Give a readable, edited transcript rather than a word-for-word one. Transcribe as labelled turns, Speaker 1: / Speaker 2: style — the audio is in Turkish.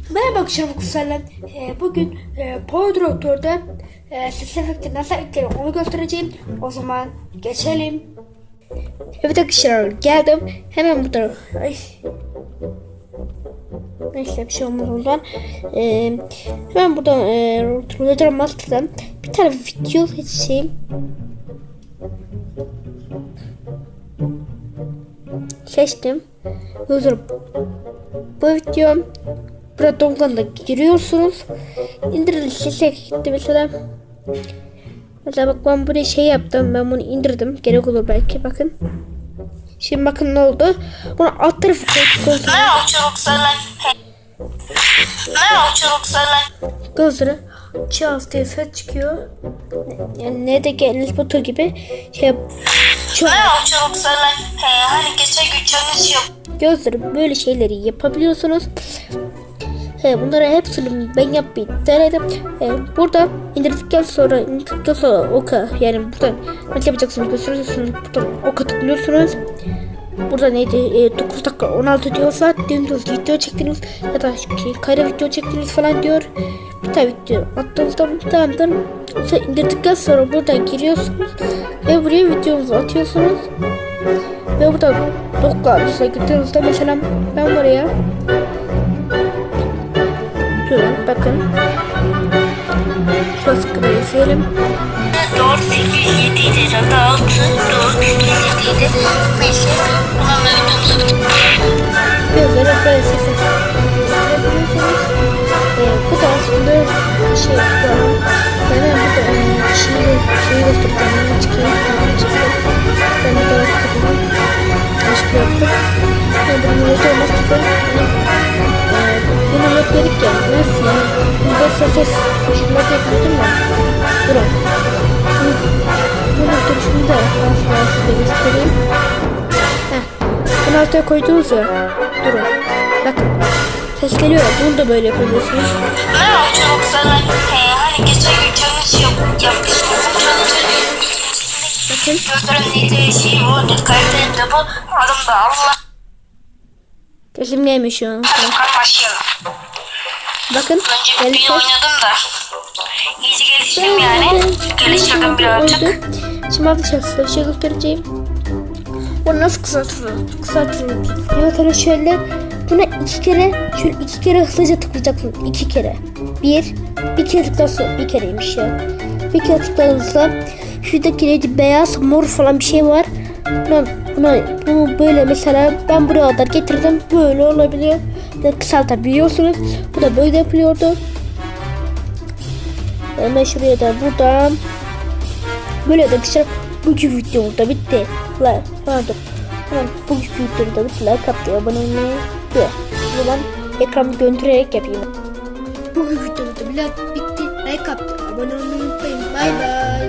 Speaker 1: Merhaba arkadaşlar, Kusarlan. Bugün Power Doktor'da ses efekti nasıl eklenir onu göstereceğim. O zaman geçelim. Evet arkadaşlar, geldim. Hemen burada. Neyse, bir şey olmaz ondan. Hemen buradan Roger Master'dan bir tane video seçeyim. Seçtim. Bu video burada Doğukan'da giriyorsunuz. İndirili sese gitti mesela. Mesela bak, ben buraya şey yaptım. Ben bunu indirdim. Gerek olur belki, bakın. Şimdi bakın ne oldu. Bunu alt tarafı koyduk. Gözleri Charles diye ses çıkıyor. Yani ne de geliniz botu gibi şey çok.
Speaker 2: Hani geçen gün challenge yap.
Speaker 1: Gözleri böyle şeyleri yapabiliyorsunuz. Bunları hepsini ben yapmayı denedim. Burada indirdikten sonra oka, yani buradan nasıl yapacaksınız gösteriyorsunuz. Buradan oka tıklıyorsunuz. Burada neydi, 9 dakika 16 diyorsa dümdüz video çektiniz ya da kare video çektiniz falan diyor. Bir tane video attığınızda tamamdır. Sonra indirdikten sonra buradan giriyorsunuz ve buraya videonuzu atıyorsunuz. Ve burada doklarınıza gittiğinizde mesela ben buraya durun, bakın şurası kadar izleyelim.
Speaker 2: 4, 8, 7 idi herhalde. 6, 4, 7 idi. Neyse. Ulan videomuzu bitirdik.
Speaker 1: Gözlere böyle ses bu da aslında bir şey yapıyorum. Hemen burada şeyi göstereceğim. Çıkayım. Ben de daha sıkıldım. Aşkı yaptım. Ben bunu yapamaz tıklayım. Bunu yok dedik ya. Nasıl yani? Bu ses şunları yapıyordum ya. Durun. Bunun duruşunu da aslında size göstereyim. Bunu ortaya koydunuz ya. Durun. Bakın. Ses geliyor. Bunu da böyle yapabiliyorsunuz.
Speaker 2: Merhaba çocuklar. Hani geçen gün challenge yapmıştım.
Speaker 1: Bakın.
Speaker 2: Gözlerimdeki şey bu. Karakterim de bu. Adım da Allah.
Speaker 1: Sesim gelmiş şu an.
Speaker 2: Hadi bakalım başlayalım.
Speaker 1: Bakın.
Speaker 2: Önce bir oynadım da. İyice geliştim yani. Geliştirdim birazcık.
Speaker 1: Şimdi arkadaşlar size bir şey göstereceğim. Bunu nasıl kısaltılır? Diyorsanız şöyle. Buna iki kere hızlıca tıklayacaksınız. 2 kere. Bir kere tıklarsa bir kereymiş ya. Bir kere tıkladığınızda şuradaki neydi, beyaz mor falan bir şey var. Bunu böyle mesela ben buraya kadar getirdim. Böyle olabiliyor. Ve kısaltabiliyorsunuz. Bu da böyle yapılıyordu. Hemen şuraya da buradan. Böyle de arkadaşlar bugün videomuz da bitti. Pardon. Bugün videomuz da bitti. Like atmayı, abone olmayı ve o zaman ekranı döndürerek yapayım. Bugün videomuz da bitti. Like atmayı, abone olmayı unutmayın. Bye bye.